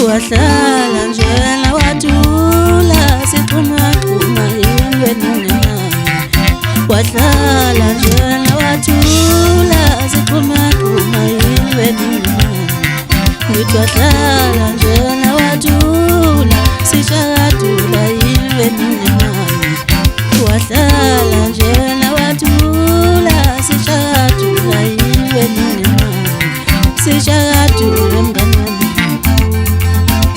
Wahlala njena wathula siqhumaqhuma ilwenungenami. Wahlala njena wathula siqhumaqhuma ilwenungenami. Ngithi wahlala njena wathula sishakadula ilwenungenami. Wahlala njena wathula sishakadula ilwenungenami. Sishakadula mngani wami.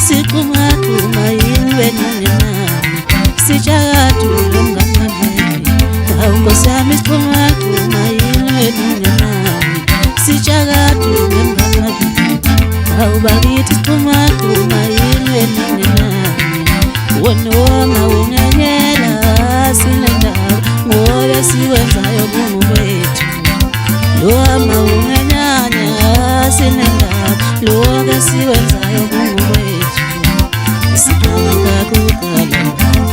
Siqhumaqhuma ilwenungenami. Sishakadula mngani wami. Hawu Nkosi yami siqhumaqhuma ilwenungenami. Sishakadula mngani wami. Hawu bakithi siqhumaqhuma ilwenungenami. Wona ungenyela sinendawo ngoba sikwenzayo bungubethu. Loma ungenyanya sinendawo lokho sikwenzayo bungubethu. Siqhubeka kukala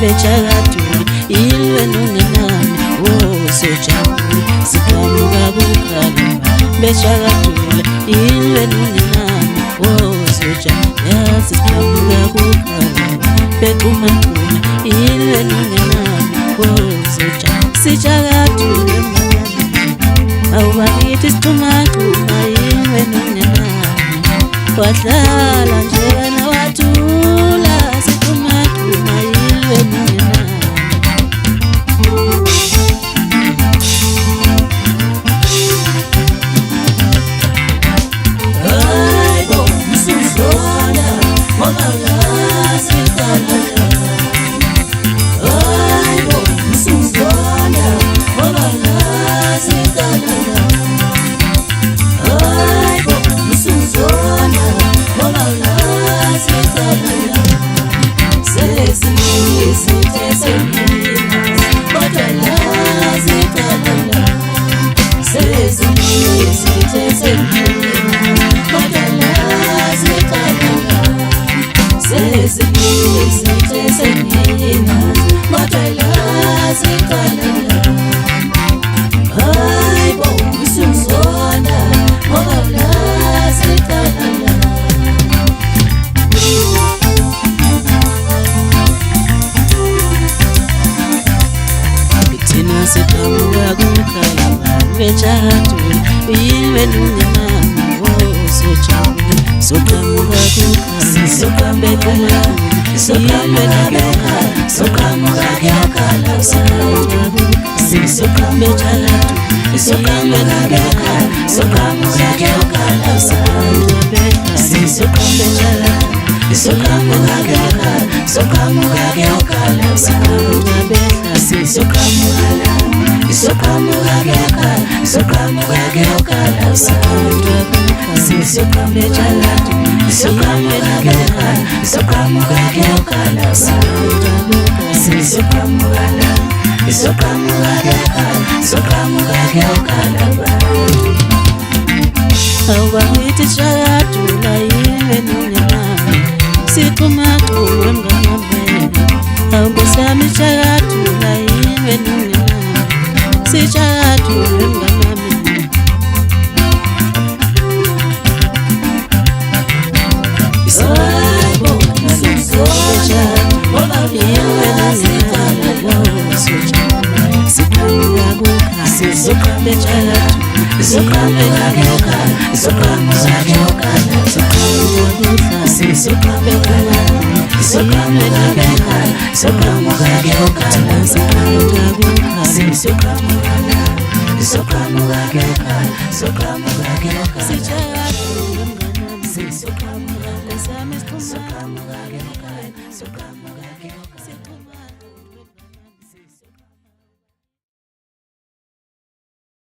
bechakadula ilwenungenami. Oh sojabule siqhubeka kukala bechakadula ilwenungenami. Oh sojabule siqhubeka kukala beqhumaqhuma ilwenungenami. Oh sojabule sichakadule mngani. Hawu bakithi siqhumaqhuma ilwenungenami. Wahlala njena wathula siqhumaqhuma ilwenungenami. Hayibo msuzona ngoba ulazi kalala. Hayibo msuzona ngoba ulazi kalala. Hayibo msuzona ngoba ulazi kalala. Sezimini sithesengina kodwa lazi kalala. Sezimini sithesengina kodwa lazi kalala. Sezimini sithesengina kodwa lazi kalala. Hayibo msuzona ngoba ulazi kalala. Thina siqhamuka kukhala bechakadula ilwenungenami. Oh sojabule soqhamuka kukhala soqhubekela ilwenungenami. Soqhamuka kuyakhala soqhubekela soqhamuka kuyakhala soqhamuka kuyakhala soqhubekela soqhamuka kuyakhala soqhamuka kuyakhala soqhubekela soqhamuka soqhamuka kuyakhala soqhamuka kuyakhala soqhubekela soqhamuka kuyakhala soqhamuka kuyakhala soqhamuka soqhamuka kuyakhala soqhamuka kuyakhala. Hawu bakithi sichakadula ilwenungenami. Siqhumaqhuma mngani wami. Hawu Nkosi yami sichakadula ilwenungenami. Sichakadula mngani wami. Hayibo msuzona ngoba ulazi kalala. Siqhamuka kukhala soqhubekela soqhamuka kuyakhala soqhamuka kuyakhala soqhubekela soqhamuka kuyakhala soqhamuka kuyakhala soqhamuka kuyakhala soqhamuka kuyakhala sichakadula mngani wami. Soqhamuka